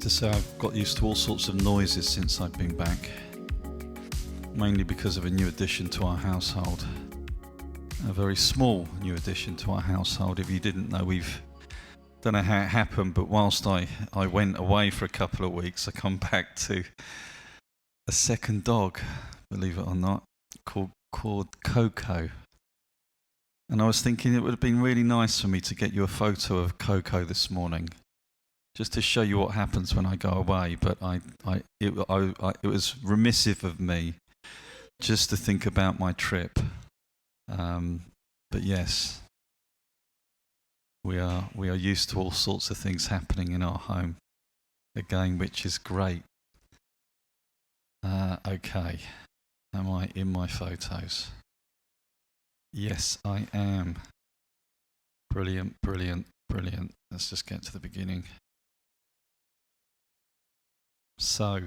to say I've got used to all sorts of noises since I've been back, mainly because of a new addition to our household. A very small new addition to our household. If you didn't know, don't know how it happened, but whilst I went away for a couple of weeks, I come back to a second dog, believe it or not, called Coco. And I was thinking it would have been really nice for me to get you a photo of Coco this morning, just to show you what happens when I go away. But it was remissive of me just to think about my trip. But yes, we are used to all sorts of things happening in our home again, which is great. Okay, am I in my photos? Yes, I am. Brilliant. Let's just get to the beginning. So,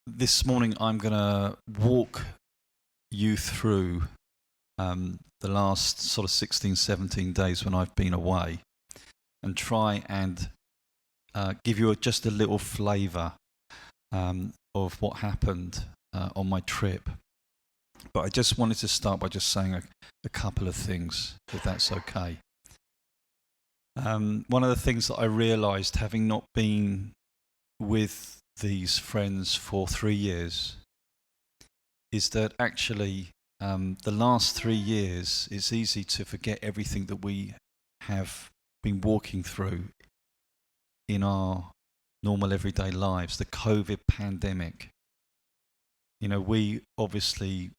this morning I'm going to walk you through the last sort of 16, 17 days when I've been away, and try and give you just a little flavour of what happened on my trip. But I just wanted to start by just saying a couple of things, if that's okay. One of the things that I realised, having not been with these friends for 3 years, is that actually the last 3 years, it's easy to forget everything that we have been walking through in our normal everyday lives, the COVID pandemic. You know, we obviously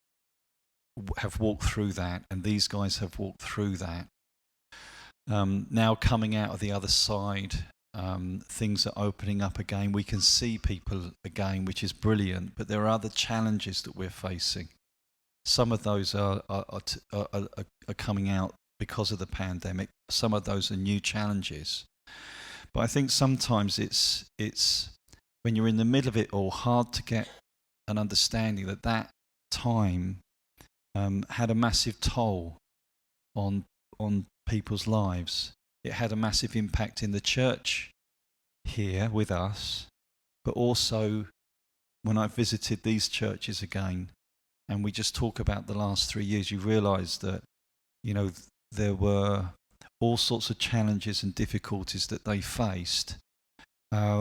have walked through that, and these guys have walked through that. Now coming out of the other side, things are opening up again. We can see people again, which is brilliant, but there are other challenges that we're facing. Some of those are coming out because of the pandemic. Some of those are new challenges. But I think sometimes it's when you're in the middle of it all, hard to get an understanding that time had a massive toll on people's lives. It had a massive impact in the church here with us, but also when I visited these churches again, and we just talk about the last 3 years, you realise that, you know, there were all sorts of challenges and difficulties that they faced,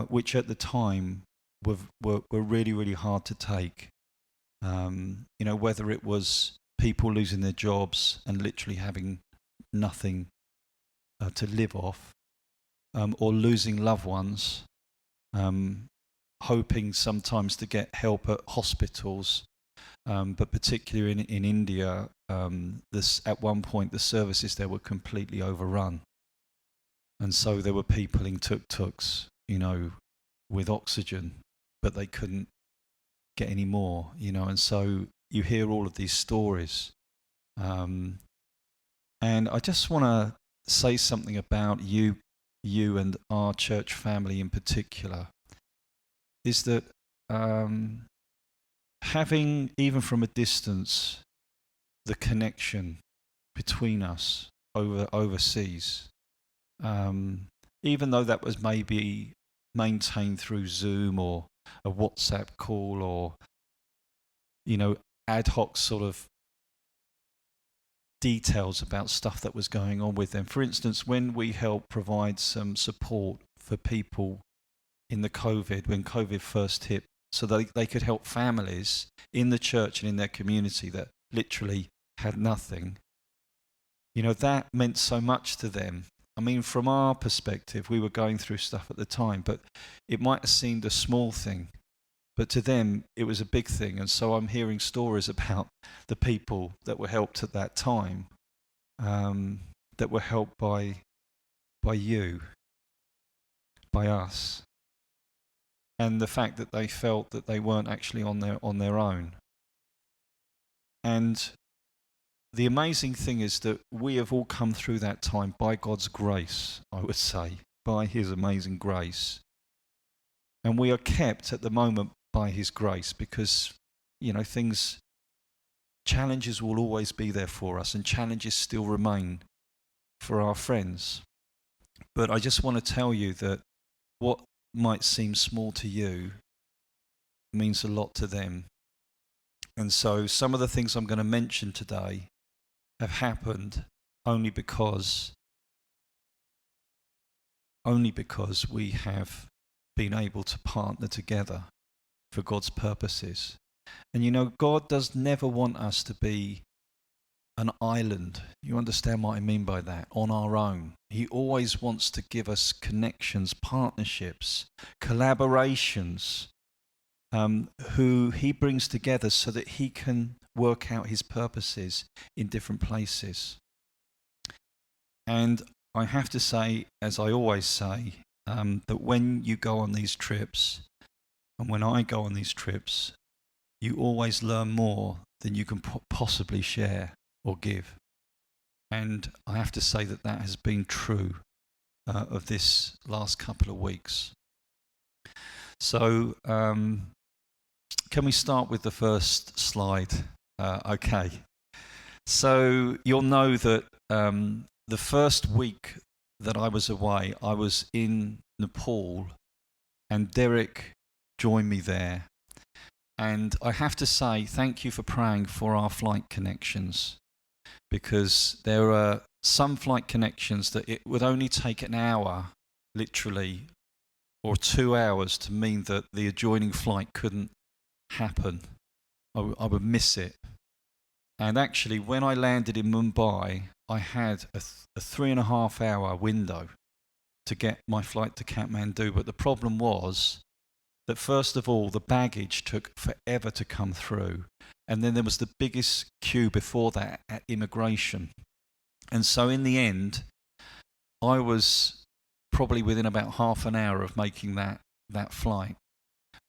which at the time were really, really hard to take. You know, whether it was people losing their jobs and literally having nothing to live off, or losing loved ones, hoping sometimes to get help at hospitals, but particularly in India, at one point the services there were completely overrun, and so there were people in tuk-tuks, you know, with oxygen, but they couldn't get any more, you know, and so you hear all of these stories. And I just want to say something about you and our church family in particular, is that having, even from a distance, the connection between us overseas, even though that was maybe maintained through Zoom or a WhatsApp call, or, you know, ad hoc sort of details about stuff that was going on with them. For instance, when we helped provide some support for people in when COVID first hit, so that they could help families in the church and in their community that literally had nothing, you know, that meant so much to them. I mean, from our perspective, we were going through stuff at the time, but it might have seemed a small thing, but to them it was a big thing. And so I'm hearing stories about the people that were helped at that time, that were helped by you, by us, and the fact that they felt that they weren't actually on their own. And the amazing thing is that we have all come through that time by God's grace, I would say, by His amazing grace. And we are kept at the moment by His grace, because, you know, challenges will always be there for us, and challenges still remain for our friends. But I just want to tell you that what might seem small to you means a lot to them. And so some of the things I'm going to mention today have happened only because we have been able to partner together for God's purposes. And you know, God does never want us to be an island. You understand what I mean by that? On our own. He always wants to give us connections, partnerships, collaborations, who he brings together so that he can work out his purposes in different places. And I have to say, as I always say, that when you go on these trips, and when I go on these trips, you always learn more than you can possibly share or give. And I have to say that that has been true of this last couple of weeks. So can we start with the first slide? Okay. So you'll know that the first week that I was away, I was in Nepal, and Derek joined me there. And I have to say, thank you for praying for our flight connections, because there are some flight connections that it would only take an hour, literally, or 2 hours to mean that the adjoining flight couldn't happen. I would miss it. And actually, when I landed in Mumbai, I had a 3.5 hour window to get my flight to Kathmandu. But the problem was that, first of all, the baggage took forever to come through. And then there was the biggest queue before that at immigration. And so in the end, I was probably within about half an hour of making that flight.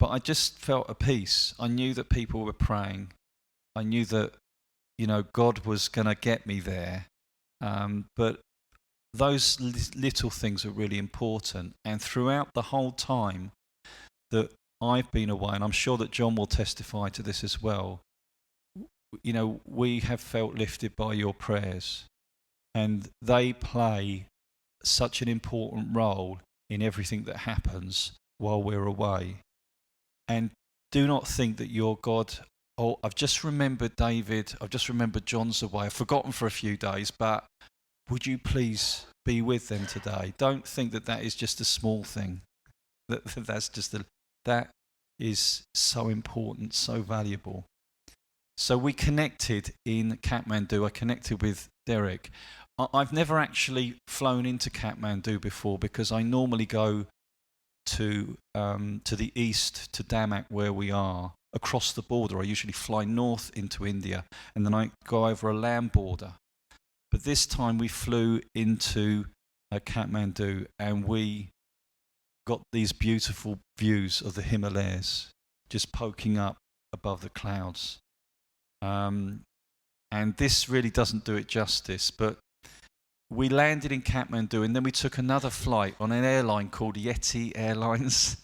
But I just felt at peace. I knew that people were praying. I knew that, you know, God was going to get me there. But those little things are really important. And throughout the whole time that I've been away, and I'm sure that John will testify to this as well, you know, we have felt lifted by your prayers. And they play such an important role in everything that happens while we're away. And do not think that your God, oh, I've just remembered David, I've just remembered John's away, I've forgotten for a few days, but would you please be with them today? Don't think that that is just a small thing. That is so important, so valuable. So we connected in Kathmandu. I connected with Derek. I've never actually flown into Kathmandu before, because I normally go to the east, to Damak, where we are, across the border. I usually fly north into India, and then I go over a land border. But this time we flew into Kathmandu, and we got these beautiful views of the Himalayas just poking up above the clouds. And this really doesn't do it justice, but we landed in Kathmandu, and then we took another flight on an airline called Yeti Airlines.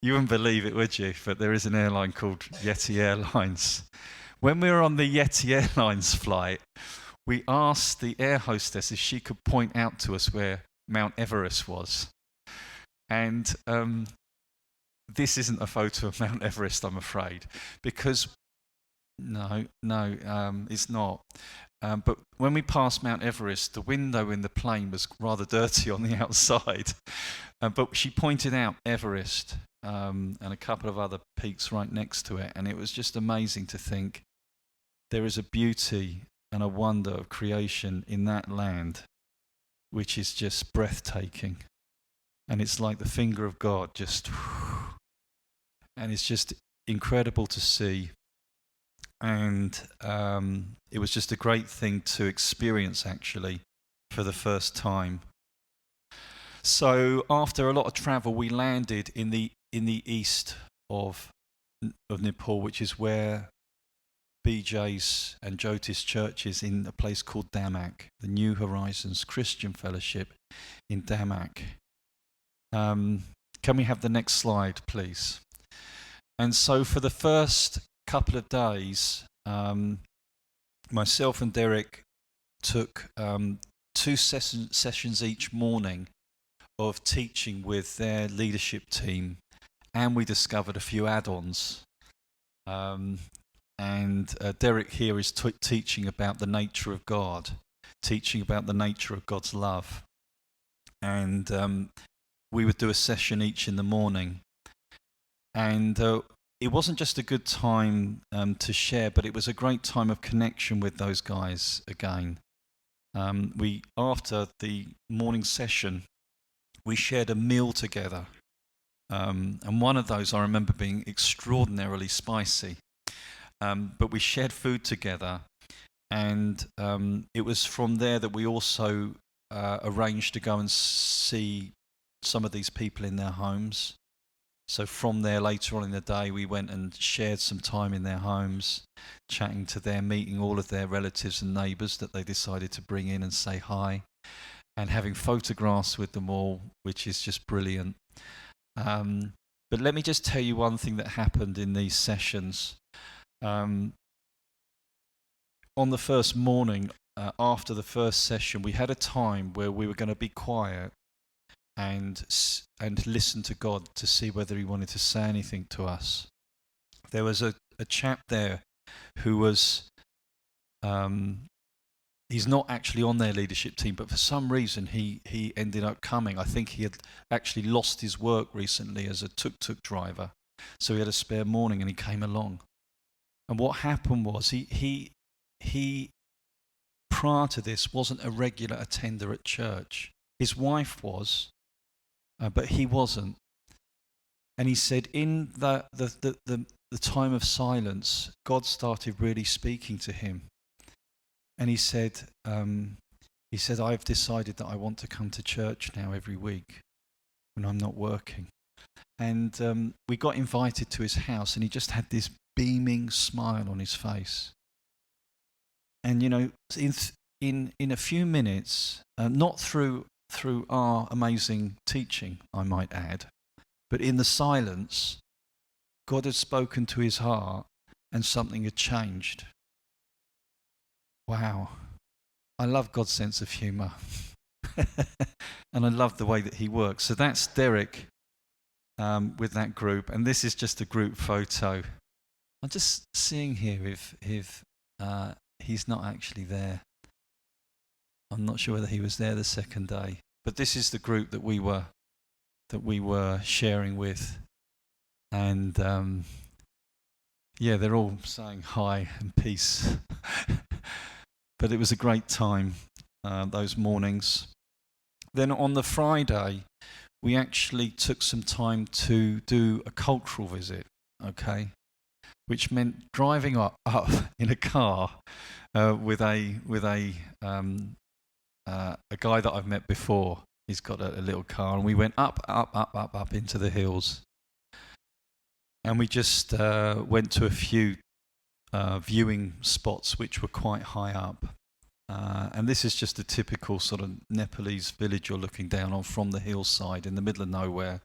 You wouldn't believe it, would you? But there is an airline called Yeti Airlines. When we were on the Yeti Airlines flight, we asked the air hostess if she could point out to us where Mount Everest was. And this isn't a photo of Mount Everest, I'm afraid, because no, it's not. But when we passed Mount Everest, the window in the plane was rather dirty on the outside. But she pointed out Everest and a couple of other peaks right next to it. And it was just amazing to think there is a beauty and a wonder of creation in that land, which is just breathtaking. And it's like the finger of God, just, and it's just incredible to see. And it was just a great thing to experience, actually, for the first time. So after a lot of travel, we landed in the east of Nepal, which is where BJ's and Jyoti's church is, in a place called Damak, the New Horizons Christian Fellowship in Damak. Can we have the next slide, please? And so for the first couple of days, myself and Derek took 2 sessions each morning of teaching with their leadership team, and we discovered a few add-ons. Derek here is teaching about the nature of God, teaching about the nature of God's love. And we would do a session each in the morning. And it wasn't just a good time to share, but it was a great time of connection with those guys again. After the morning session, we shared a meal together. And one of those I remember being extraordinarily spicy. But we shared food together, and it was from there that we also arranged to go and see some of these people in their homes. So from there, later on in the day, we went and shared some time in their homes, chatting to them, meeting all of their relatives and neighbours that they decided to bring in and say hi, and having photographs with them all, which is just brilliant. But let me just tell you one thing that happened in these sessions. On the first morning, after the first session, we had a time where we were going to be quiet and listen to God to see whether he wanted to say anything to us. There was a chap there who was, he's not actually on their leadership team, but for some reason he ended up coming. I think he had actually lost his work recently as a tuk-tuk driver, so he had a spare morning and he came along. And what happened was he prior to this wasn't a regular attender at church. His wife was, but he wasn't. And he said in the time of silence, God started really speaking to him. And he said, I've decided that I want to come to church now every week when I'm not working. And we got invited to his house, and he just had this beaming smile on his face. And you know, in a few minutes, not through our amazing teaching, I might add, but in the silence, God had spoken to his heart and something had changed. Wow. I love God's sense of humour. And I love the way that he works. So that's Derek with that group, and this is just a group photo. I'm just seeing here if he's not actually there. I'm not sure whether he was there the second day, but this is the group that we were sharing with, and they're all saying hi and peace. But it was a great time those mornings. Then on the Friday, we actually took some time to do a cultural visit. Okay. Which meant driving up in a car with a guy that I've met before. He's got a little car, and we went up into the hills, and we just went to a few viewing spots which were quite high up. And this is just a typical sort of Nepalese village you're looking down on from the hillside in the middle of nowhere.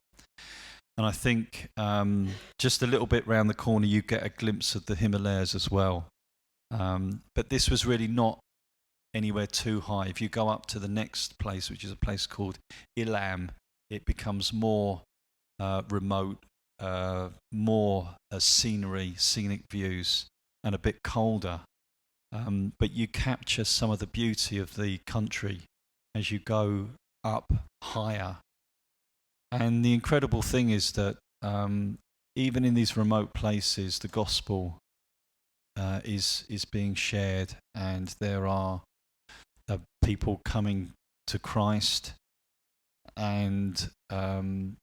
And I think just a little bit round the corner you get a glimpse of the Himalayas as well. But this was really not anywhere too high. If you go up to the next place, which is a place called Ilam, it becomes more remote, more scenic views, and a bit colder. But you capture some of the beauty of the country as you go up higher. And the incredible thing is that even in these remote places, the gospel is being shared, and there are people coming to Christ, and in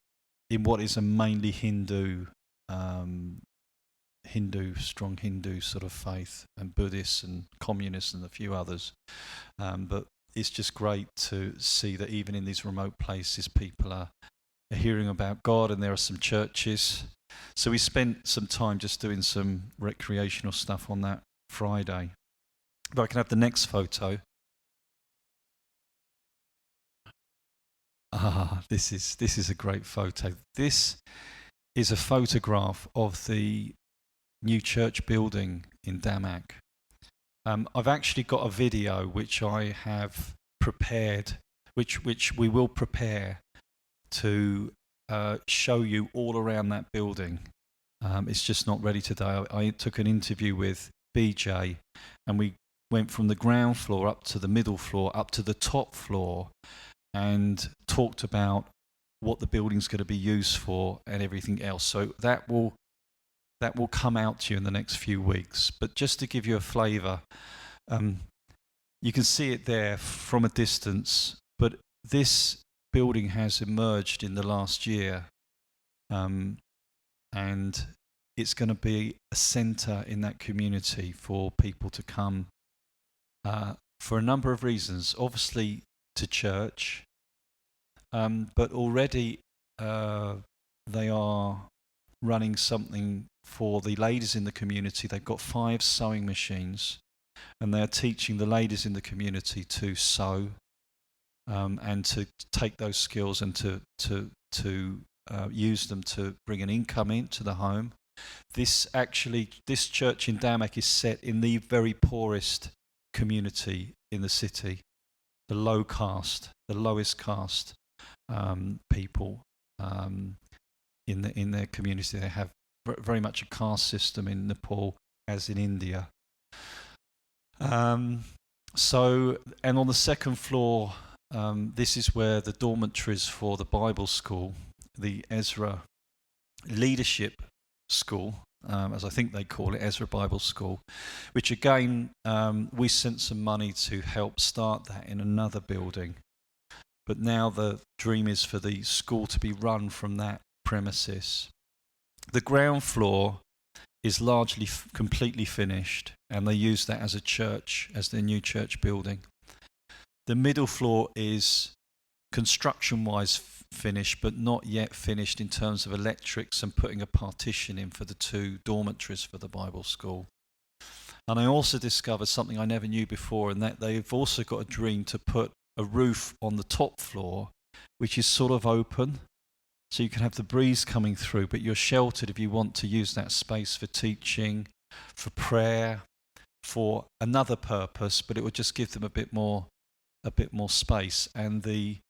what is a mainly strong Hindu sort of faith, and Buddhists and communists and a few others. But it's just great to see that even in these remote places, people are hearing about God, and there are some churches. So we spent some time just doing some recreational stuff on that Friday. If I can have the next photo. This is a great photo. This is a photograph of the new church building in Damak. I've actually got a video which I have prepared, which we will prepare to show you all around that building. It's just not ready today. I took an interview with BJ, and we went from the ground floor up to the middle floor, up to the top floor, and talked about what the building's going to be used for and everything else. So that will come out to you in the next few weeks. But just to give you a flavour, you can see it there from a distance, but this building has emerged in the last year, and it's going to be a centre in that community for people to come for a number of reasons. Obviously to church, but already they are running something for the ladies in the community. They've got 5 sewing machines, and they're teaching the ladies in the community to sew, and to take those skills and to use them to bring an income into the home. This church in Damak is set in the very poorest community in the city, the lowest caste people in their community. They have very much a caste system in Nepal, as in India. So, and on the second floor, this is where the dormitories for the Bible school, the Ezra Leadership School, as I think they call it, Ezra Bible School, which again, we sent some money to help start that in another building. But now the dream is for the school to be run from that premises. The ground floor is largely completely finished, and they use that as a church, as their new church building. The middle floor is construction-wise finished, but not yet finished in terms of electrics and putting a partition in for the 2 dormitories for the Bible school. And I also discovered something I never knew before, and that they've also got a dream to put a roof on the top floor, which is sort of open, so you can have the breeze coming through, but you're sheltered if you want to use that space for teaching, for prayer, for another purpose, but it would just give them a bit more space. And the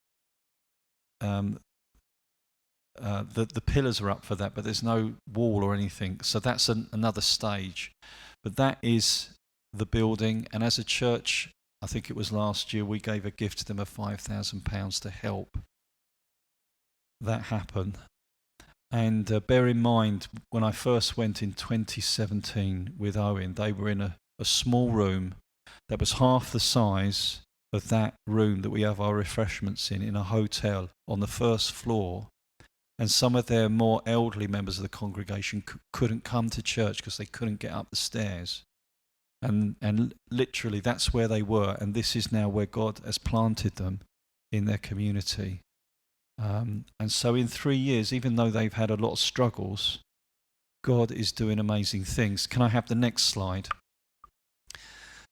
pillars are up for that, but there's no wall or anything, so that's another stage. But that is the building, and as a church, I think it was last year, we gave a gift to them of £5,000 to help that happen. And bear in mind, when I first went in 2017 with Owen, they were in a small room that was half the size of that room that we have our refreshments in a hotel on the first floor. And some of their more elderly members of the congregation couldn't come to church because they couldn't get up the stairs. And literally that's where they were, and this is now where God has planted them in their community. And so in 3 years, even though they've had a lot of struggles, God is doing amazing things. Can I have the next slide?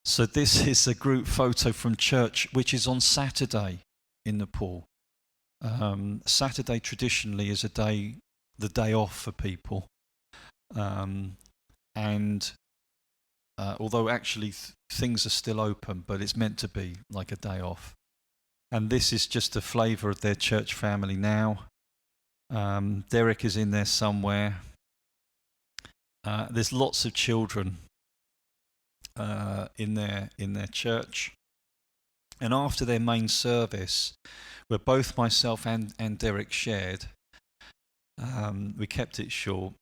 So this is a group photo from church, which is on Saturday in Nepal. Saturday traditionally is the day off for people. And although actually things are still open, but it's meant to be like a day off. And this is just a flavour of their church family now. Derek is in there somewhere. There's lots of children in their church. And after their main service, where both myself and Derek shared, we kept it short-ish.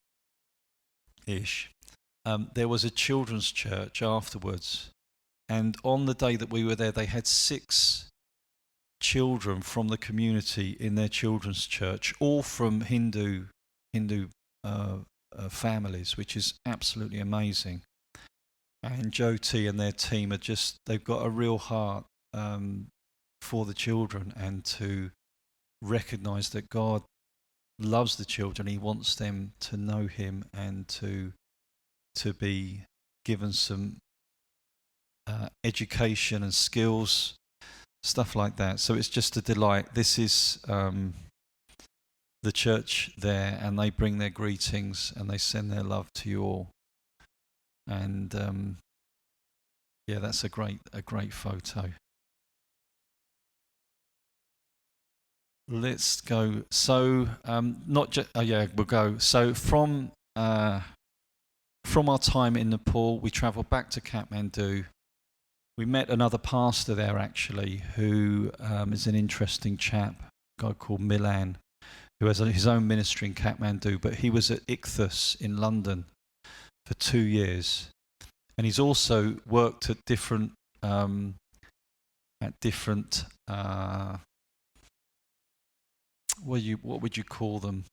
There was a children's church afterwards, and on the day that we were there, they had 6 children from the community in their children's church, all from Hindu families, which is absolutely amazing. And Jyoti and their team they've got a real heart for the children, and to recognize that God loves the children. He wants them to know him and to be given some education and skills, stuff like that. So it's just a delight. This is the church there, and they bring their greetings and they send their love to you all. And yeah, that's a great photo. let's go. So, not just. Oh yeah, we'll go. So from our time in Nepal, we travelled back to Kathmandu. We met another pastor there actually, who is an interesting chap, a guy called Milan, who has his own ministry in Kathmandu, but he was at Ichthus in London for 2 years, and he's also worked at different what would you call them?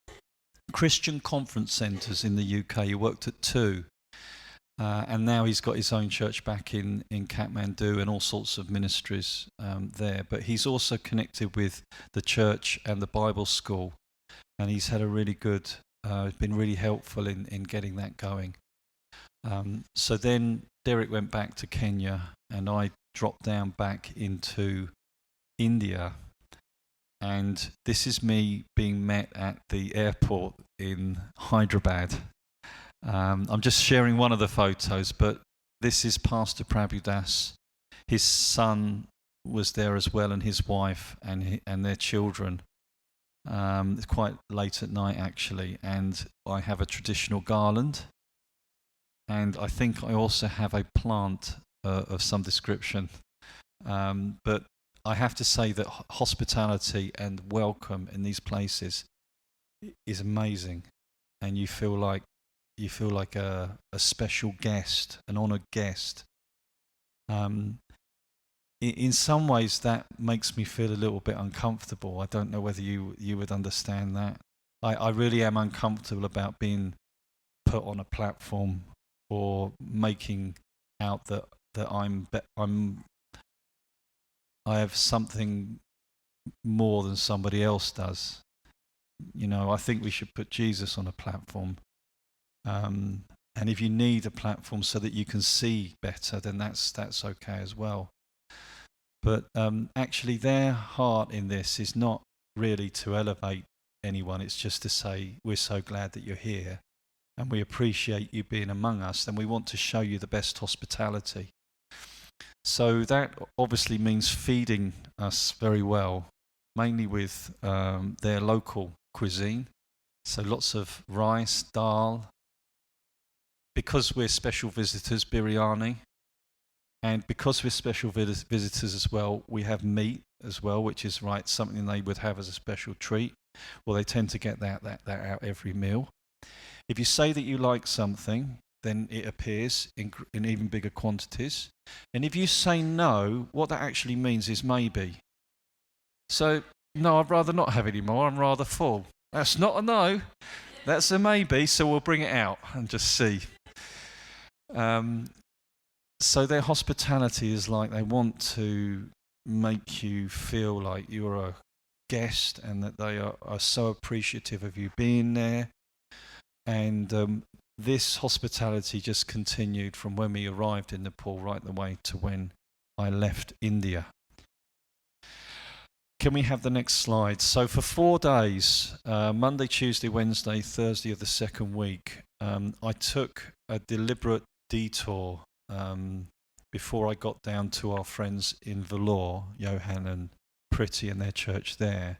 Christian conference centres in the UK. He worked at 2. And now he's got his own church back in Kathmandu and all sorts of ministries there. But he's also connected with the church and the Bible school. And he's had a really good, been really helpful in getting that going. So then Derek went back to Kenya and I dropped down back into India. And this is me being met at the airport in Hyderabad. I'm just sharing one of the photos, but this is Pastor Prabhudas. His son was there as well, and his wife and their children. It's quite late at night actually, and I have a traditional garland, and I think I also have a plant of some description. But I have to say that hospitality and welcome in these places is amazing, and you feel like a special guest, an honoured guest. In some ways, that makes me feel a little bit uncomfortable. I don't know whether you would understand that. I really am uncomfortable about being put on a platform or making out that I have something more than somebody else does. You know, I think we should put Jesus on a platform. And if you need a platform so that you can see better, then that's okay as well. But actually their heart in this is not really to elevate anyone. It's just to say, we're so glad that you're here and we appreciate you being among us, and we want to show you the best hospitality. So that obviously means feeding us very well, mainly with their local cuisine. So lots of rice, dal. Because we're special visitors, biryani. And because we're special visitors as well, we have meat as well, which is something they would have as a special treat. Well, they tend to get that out every meal. If you say that you like something, then it appears in even bigger quantities. And if you say no, what that actually means is maybe. So, no, I'd rather not have any more. I'm rather full. That's not a no. That's a maybe, so we'll bring it out and just see. So their hospitality is like they want to make you feel like you're a guest and that they are so appreciative of you being there. And this hospitality just continued from when we arrived in Nepal right the way to when I left India. Can we have the next slide? So for 4 days, Monday, Tuesday, Wednesday, Thursday of the second week, I took a deliberate detour before I got down to our friends in Vellore, Johan and Priti and their church there,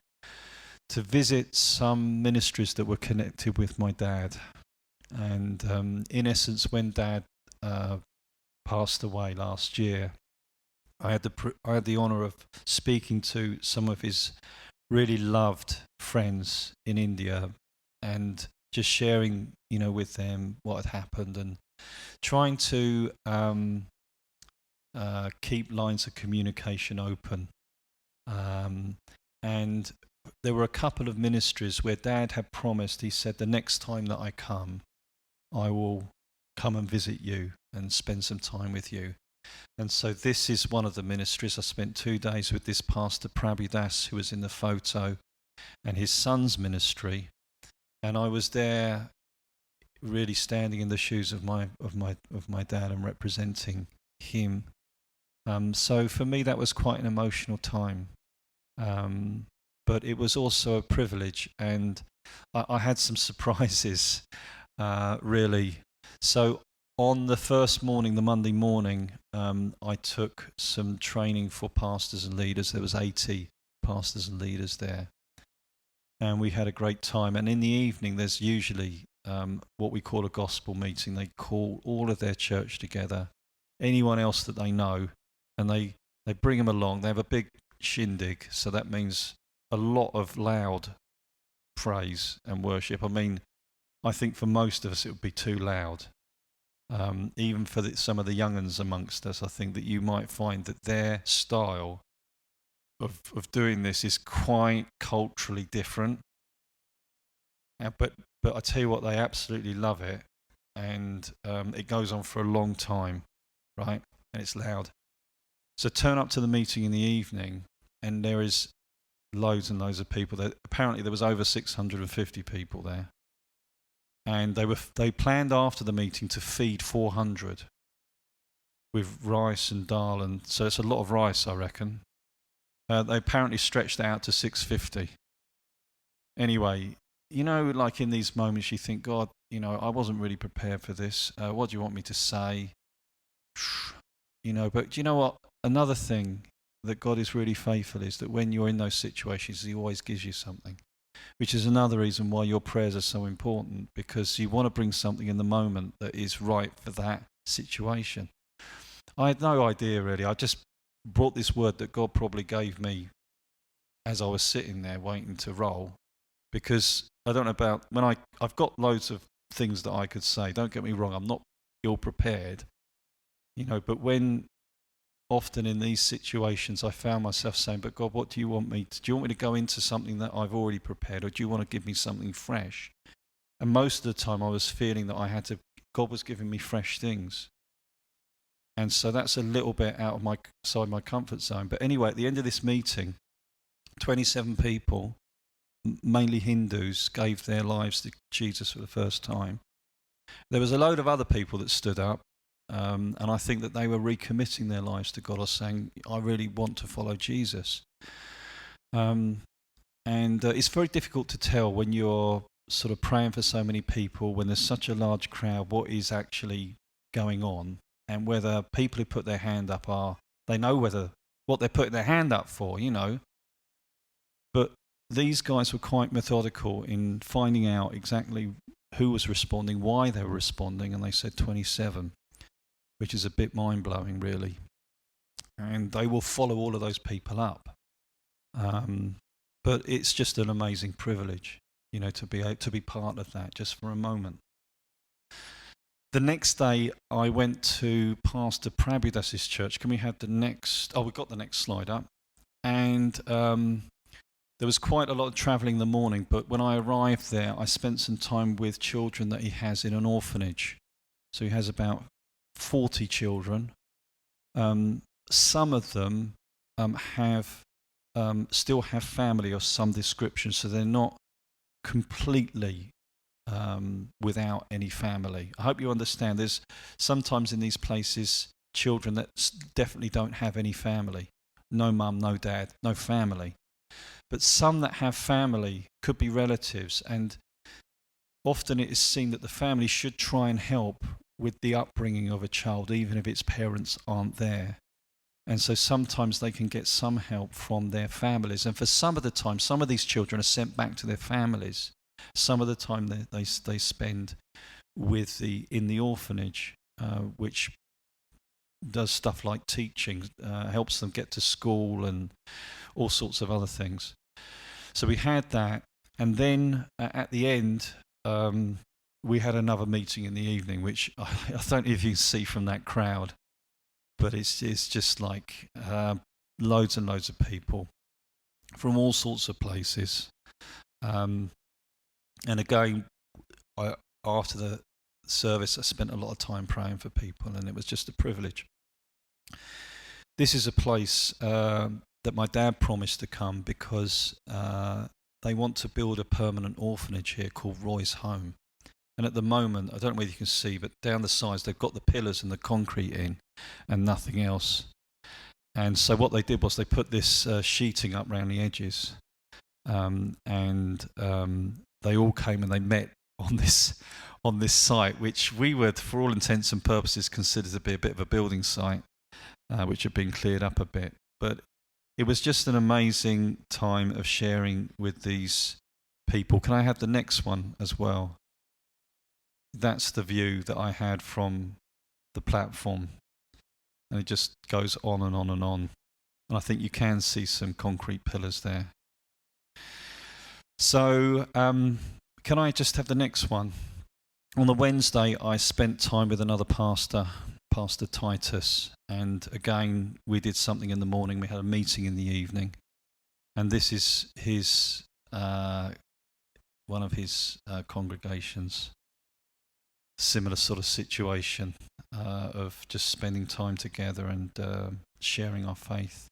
to visit some ministries that were connected with my dad. And in essence, when Dad passed away last year, I had the honour of speaking to some of his really loved friends in India and just sharing, with them what had happened and trying to keep lines of communication open. And there were a couple of ministries where Dad had promised, he said, the next time that I come, I will come and visit you and spend some time with you. And so this is one of the ministries. I spent 2 days with this Pastor Prabhudas, who was in the photo, and his son's ministry. And I was there really standing in the shoes of my dad and representing him. So for me that was quite an emotional time. But it was also a privilege, and I had some surprises, really. So on the first morning, the Monday morning, I took some training for pastors and leaders. There was 80 pastors and leaders there. and we had a great time. And in the evening, there's usually what we call a gospel meeting. They call all of their church together, anyone else that they know, and they bring them along. They have a big shindig, so that means a lot of loud praise and worship. I mean, I think for most of us it would be too loud. Even for some of the young uns amongst us, I think that you might find that their style of doing this is quite culturally different. But I tell you what, they absolutely love it, and it goes on for a long time, right? And it's loud. So turn up to the meeting in the evening, and there is loads and loads of people there. Apparently there was over 650 people there. And they planned after the meeting to feed 400 with rice and dal, and so it's a lot of rice, I reckon. They apparently stretched it out to 650. Anyway, like in these moments you think, God, I wasn't really prepared for this. What do you want me to say? But do you know what? Another thing that God is really faithful is that when you're in those situations, He always gives you something. Which is another reason why your prayers are so important, because you want to bring something in the moment that is right for that situation. I had no idea really. I just brought this word that God probably gave me as I was sitting there waiting to roll, because I don't know about when I've got loads of things that I could say. Don't get me wrong, I'm not ill prepared, but when often in these situations I found myself saying, but God, what do you want me to? Do you want me to go into something that I've already prepared, or do you want to give me something fresh? And most of the time I was feeling that God was giving me fresh things. And so that's a little bit out of my comfort zone. But anyway, at the end of this meeting, 27 people, mainly Hindus, gave their lives to Jesus for the first time. There was a load of other people that stood up. And I think that they were recommitting their lives to God, or saying, I really want to follow Jesus. And it's very difficult to tell when you're sort of praying for so many people, when there's such a large crowd, what is actually going on, and whether people who put their hand up they know what they're putting their hand up for, But these guys were quite methodical in finding out exactly who was responding, why they were responding, and they said 27. Which is a bit mind-blowing, really. And they will follow all of those people up. But it's just an amazing privilege, to be able to be part of that just for a moment. The next day, I went to Pastor Prabhudas's church. Can we have the next? Oh, we've got the next slide up. And there was quite a lot of travelling in the morning, but when I arrived there, I spent some time with children that he has in an orphanage. So he has about 40 children. Some of them still have family of some description, so they're not completely without any family. I hope you understand. There's sometimes in these places children that definitely don't have any family. No mum, no dad, no family. But some that have family could be relatives, and often it is seen that the family should try and help with the upbringing of a child, even if its parents aren't there. And so sometimes they can get some help from their families. And for some of the time, some of these children are sent back to their families. Some of the time they spend in the orphanage, which does stuff like teaching, helps them get to school and all sorts of other things. So we had that. And then at the end, we had another meeting in the evening, which I don't know if you can see from that crowd, but it's just like loads and loads of people from all sorts of places. And again, after the service, I spent a lot of time praying for people, and it was just a privilege. This is a place that my dad promised to come because they want to build a permanent orphanage here called Roy's Home. And at the moment, I don't know whether you can see, but down the sides, they've got the pillars and the concrete in and nothing else. And so what they did was they put this sheeting up around the edges. And they all came and they met on this site, which we would, for all intents and purposes, consider to be a bit of a building site, which had been cleared up a bit. But it was just an amazing time of sharing with these people. Can I have the next one as well? That's the view that I had from the platform. And it just goes on and on and on. And I think you can see some concrete pillars there. So, can I just have the next one? On the Wednesday, I spent time with another pastor, Pastor Titus. And again, we did something in the morning. We had a meeting in the evening. And this is his one of his congregations. Similar sort of situation of just spending time together and sharing our faith.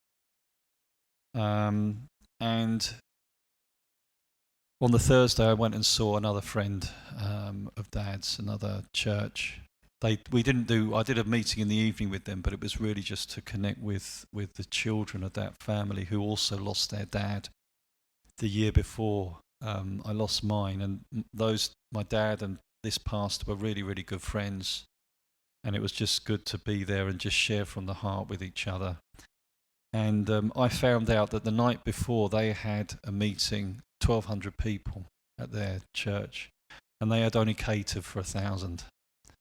And on the Thursday, I went and saw another friend of Dad's, another church. I did a meeting in the evening with them, but it was really just to connect with the children of that family who also lost their dad the year before I lost mine. And my dad and this pastor were really, really good friends. And it was just good to be there and just share from the heart with each other. And I found out that the night before they had a meeting, 1,200 people at their church, and they had only catered for 1,000.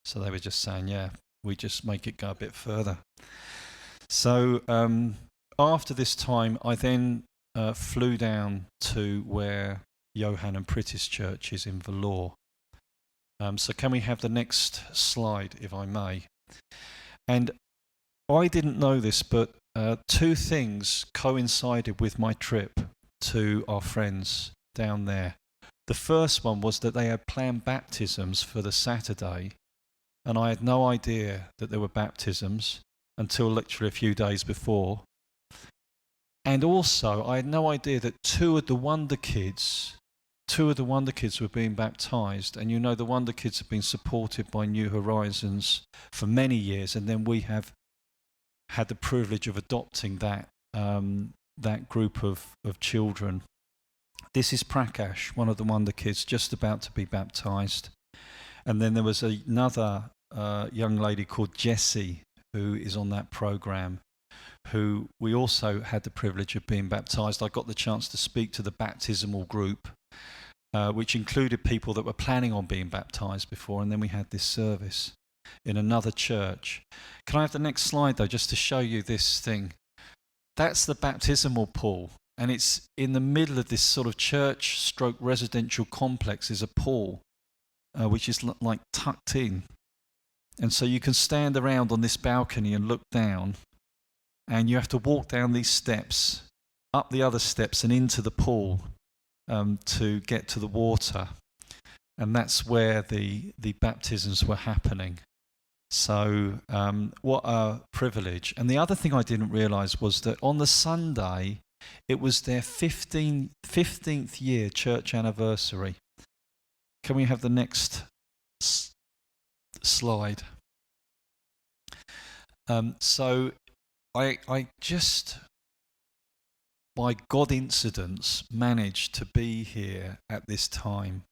So they were just saying, yeah, we just make it go a bit further. So after this time, I then flew down to where Johan and Prittis Church is in Vellore. So can we have the next slide, if I may? And I didn't know this, but two things coincided with my trip to our friends down there. The first one was that they had planned baptisms for the Saturday, and I had no idea that there were baptisms until literally a few days before. And also, I had no idea that two of the Wonder Kids were being baptized. And you know, the Wonder Kids have been supported by New Horizons for many years, and then we have had the privilege of adopting that group of children. This is Prakash, one of the Wonder Kids, just about to be baptized. And then there was another young lady called Jessie, who is on that program, who we also had the privilege of being baptized. I got the chance to speak to the baptismal group, which included people that were planning on being baptized before, and then we had this service in another church. Can I have the next slide, though, just to show you this thing? That's the baptismal pool, and it's in the middle of this sort of church/residential complex is a pool, which is like tucked in. And so you can stand around on this balcony and look down, and you have to walk down these steps, up the other steps and into the pool to get to the water. And that's where the baptisms were happening. So what a privilege. And the other thing I didn't realise was that on the Sunday, it was their 15th year church anniversary. Can we have the next slide? So I just, by God incidence, managed to be here at this time.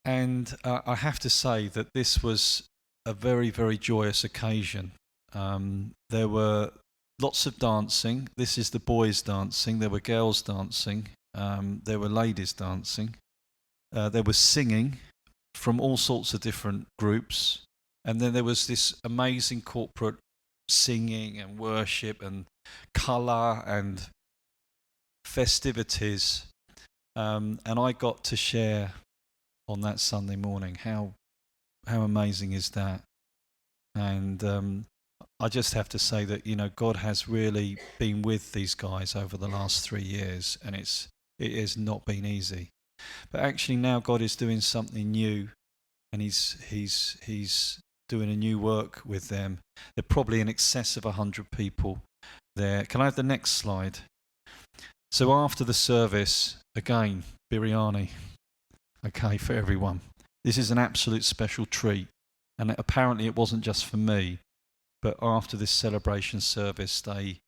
And I have to say that this was a very, very joyous occasion. There were lots of dancing. This is the boys dancing. There were girls dancing. There were ladies dancing. There was singing from all sorts of different groups. And then there was this amazing corporate singing and worship and colour and festivities. And I got to share on that Sunday morning. How amazing is that? And I just have to say that, you know, God has really been with these guys over the last 3 years, and it has not been easy. But actually now God is doing something new, and he's doing a new work with them. They're probably in excess of 100 people there. Can I have the next slide? So after the service, again, biryani, okay, for everyone. This is an absolute special treat, and apparently it wasn't just for me, but after this celebration service, they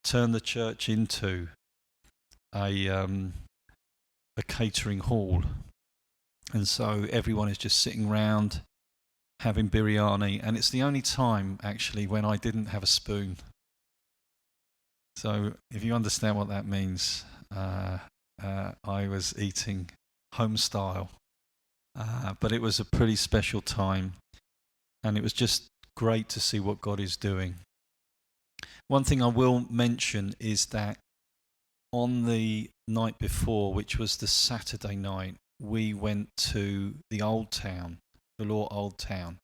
turned the church into a catering hall, and so everyone is just sitting round having biryani, and it's the only time actually when I didn't have a spoon. So if you understand what that means, I was eating home style. But it was a pretty special time, and it was just great to see what God is doing. One thing I will mention is that on the night before, which was the Saturday night, we went to the Old Town, the Law Old Town.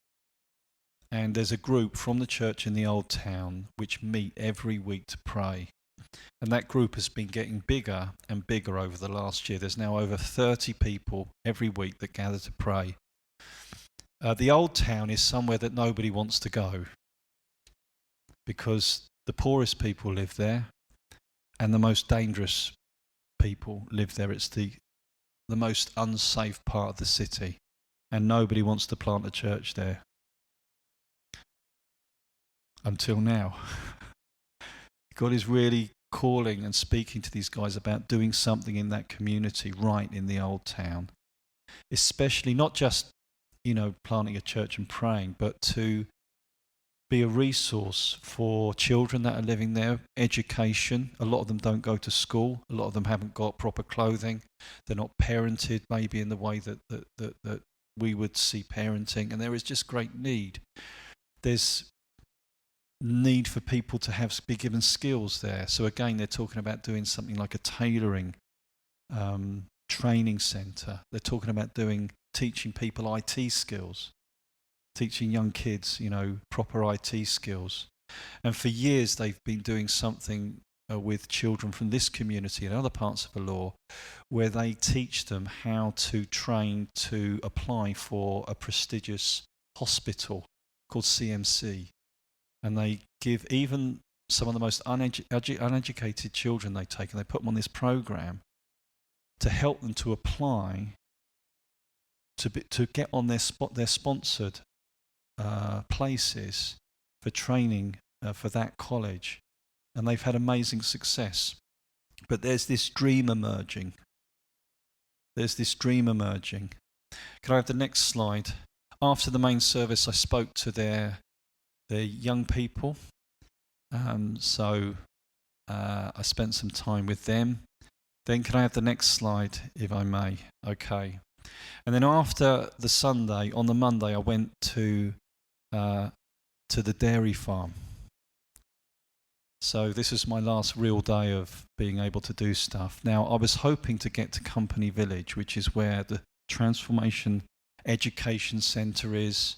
And there's a group from the church in the Old Town which meet every week to pray. And that group has been getting bigger and bigger over the last year. There's now over 30 people every week that gather to pray. The Old Town is somewhere that nobody wants to go because the poorest people live there and the most dangerous people live there. It's the most unsafe part of the city, and nobody wants to plant a church there. Until now. God is really calling and speaking to these guys about doing something in that community right in the Old Town. Especially not just, planting a church and praying, but to be a resource for children that are living there, education. A lot of them don't go to school. A lot of them haven't got proper clothing. They're not parented maybe in the way that we would see parenting. And there is just great need. There's need for people to be given skills there. So again, they're talking about doing something like a tailoring training centre. They're talking about teaching people IT skills, teaching young kids, proper IT skills. And for years, they've been doing something with children from this community and other parts of the law, where they teach them how to train to apply for a prestigious hospital called CMC. And they give even some of the most uneducated children they take, and they put them on this program to help them to apply to get on their sponsored places for training for that college. And they've had amazing success. But there's this dream emerging. Can I have the next slide? After the main service, I spoke to their young people. So I spent some time with them. Then can I have the next slide, if I may? Okay. And then after the Sunday, on the Monday, I went to the dairy farm. So this is my last real day of being able to do stuff. Now, I was hoping to get to Company Village, which is where the Transformation Education Centre is.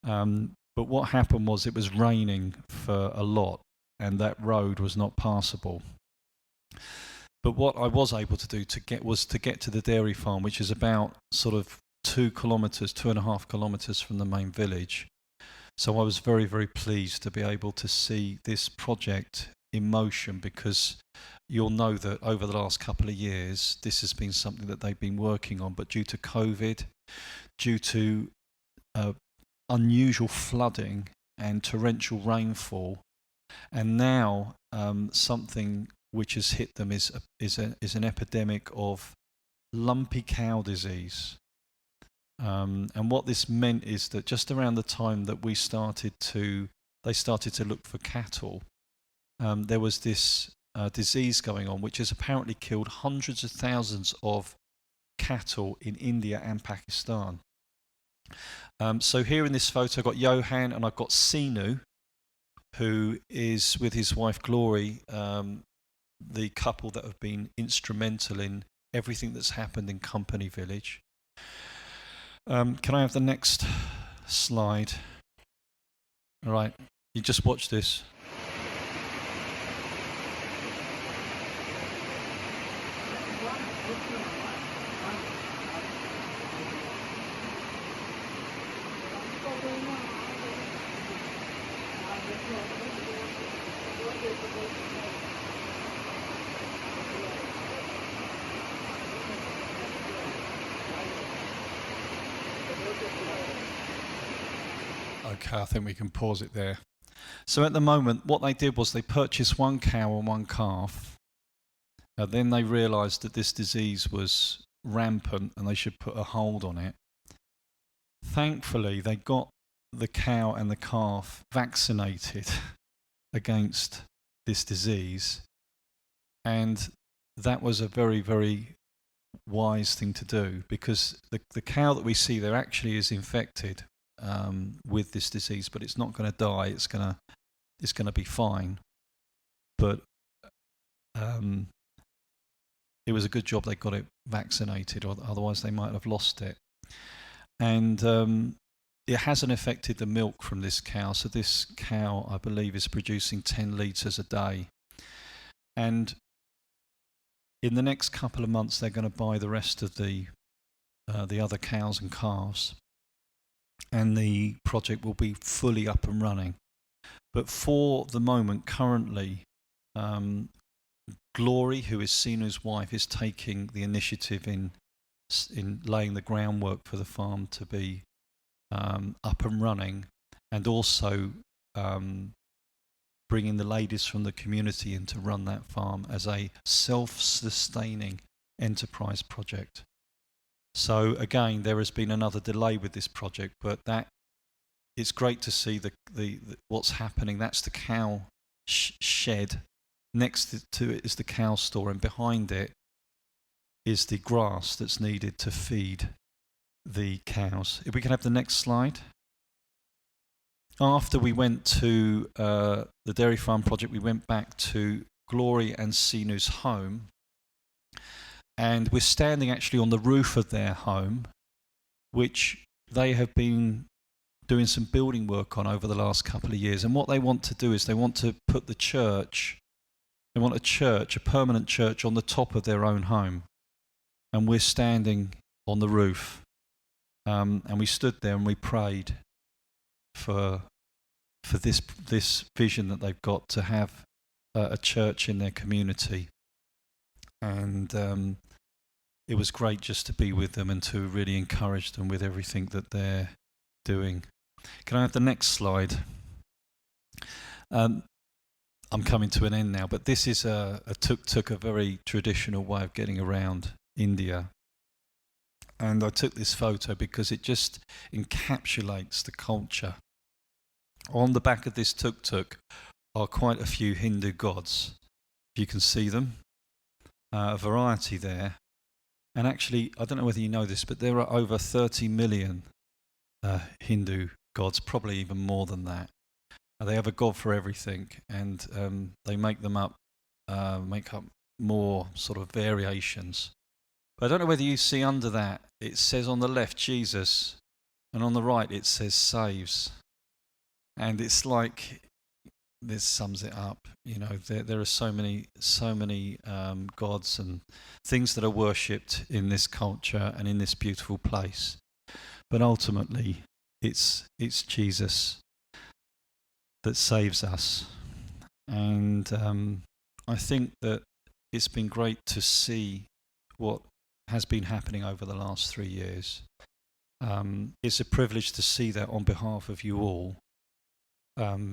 But what happened was it was raining for a lot, and that road was not passable. But what I was able to do was to get to the dairy farm, which is about sort of 2.5 kilometres from the main village. So I was very, very pleased to be able to see this project in motion, because you'll know that over the last couple of years, this has been something that they've been working on, but due to COVID, due to unusual flooding and torrential rainfall, and now something which has hit them is an epidemic of lumpy cow disease. And what this meant is that just around the time that they started to look for cattle, there was this disease going on, which has apparently killed hundreds of thousands of cattle in India and Pakistan. So here in this photo, I've got Johan and I've got Sinu, who is with his wife Glory, the couple that have been instrumental in everything that's happened in Company Village. Can I have the next slide? All right, you just watch this. Okay, I think we can pause it there. So at the moment, what they did was they purchased one cow and one calf. Then they realised that this disease was rampant and they should put a hold on it. Thankfully, they got the cow and the calf vaccinated against this disease, and that was a very, very wise thing to do, because the cow that we see there actually is infected with this disease, but it's not going to die. It's going to be fine. But it was a good job they got it vaccinated, or otherwise they might have lost it. And it hasn't affected the milk from this cow. So this cow, I believe, is producing 10 litres a day. And in the next couple of months, they're going to buy the rest of the other cows and calves, and the project will be fully up and running. But for the moment, currently, Glory, who is Sinu's wife, is taking the initiative in laying the groundwork for the farm to be up and running, and also bringing the ladies from the community in to run that farm as a self-sustaining enterprise project. So again, there has been another delay with this project, but it's great to see the what's happening. That's the cow shed. Next to it is the cow store, and behind it is the grass that's needed to feed the cows. If we can have the next slide. After we went to the dairy farm project, we went back to Glory and Sinu's home, and we're standing actually on the roof of their home, which they have been doing some building work on over the last couple of years. And what they want to do is they want to put the church, they want a permanent church on the top of their own home. And we're standing on the roof, and we stood there and we prayed for this vision that they've got to have a church in their community. And it was great just to be with them and to really encourage them with everything that they're doing. Can I have the next slide? I'm coming to an end now, but this is a tuk-tuk, a very traditional way of getting around India. And I took this photo because it just encapsulates the culture. On the back of this tuk-tuk are quite a few Hindu gods. If you can see them, a variety there. And actually, I don't know whether you know this, but there are over 30 million Hindu gods, probably even more than that. They have a god for everything, and they make up more sort of variations. But I don't know whether you see under that, it says on the left Jesus, and on the right it says saves. And it's like, this sums it up. You know, there are so many gods and things that are worshipped in this culture and in this beautiful place. But ultimately, it's Jesus that saves us. And I think that it's been great to see what has been happening over the last 3 years. It's a privilege to see that on behalf of you all,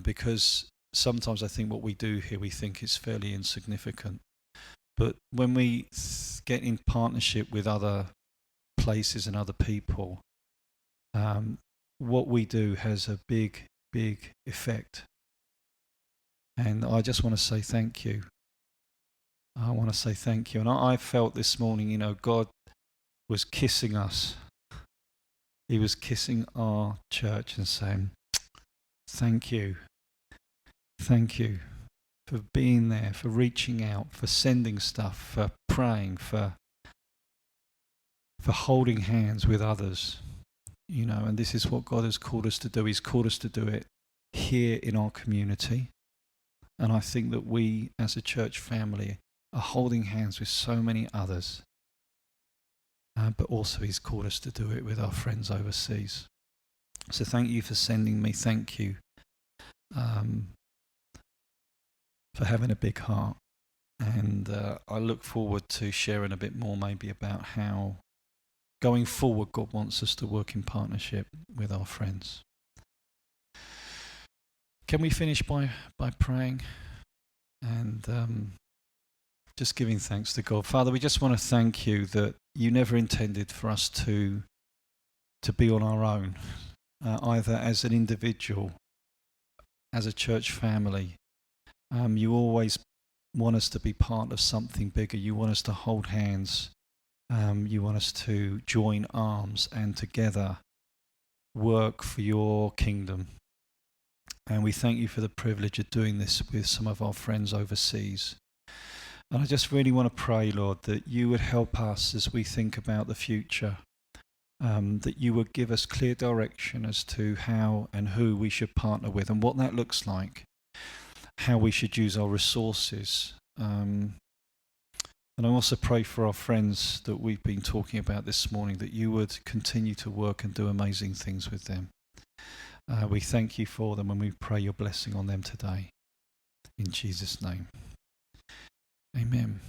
because sometimes I think what we do here, we think is fairly insignificant. But when we get in partnership with other places and other people, what we do has a big effect. And I just want to say thank you. I want to say thank you. And I felt this morning, you know, God was kissing us. He was kissing our church and saying, thank you. Thank you for being there, for reaching out, for sending stuff, for praying, for holding hands with others. You know, and this is what God has called us to do. He's called us to do it here in our community. And I think that we as a church family are holding hands with so many others. But also He's called us to do it with our friends overseas. So thank you for sending me. Thank you for having a big heart. And I look forward to sharing a bit more maybe about how going forward God wants us to work in partnership with our friends. Can we finish by praying and just giving thanks to God? Father, we just want to thank you that you never intended for us to be on our own, either as an individual, as a church family. You always want us to be part of something bigger. You want us to hold hands. You want us to join arms and together work for your kingdom. And we thank you for the privilege of doing this with some of our friends overseas. And I just really want to pray, Lord, that you would help us as we think about the future, that you would give us clear direction as to how and who we should partner with and what that looks like, how we should use our resources. And I also pray for our friends that we've been talking about this morning, that you would continue to work and do amazing things with them. We thank you for them and we pray your blessing on them today. In Jesus' name. Amen.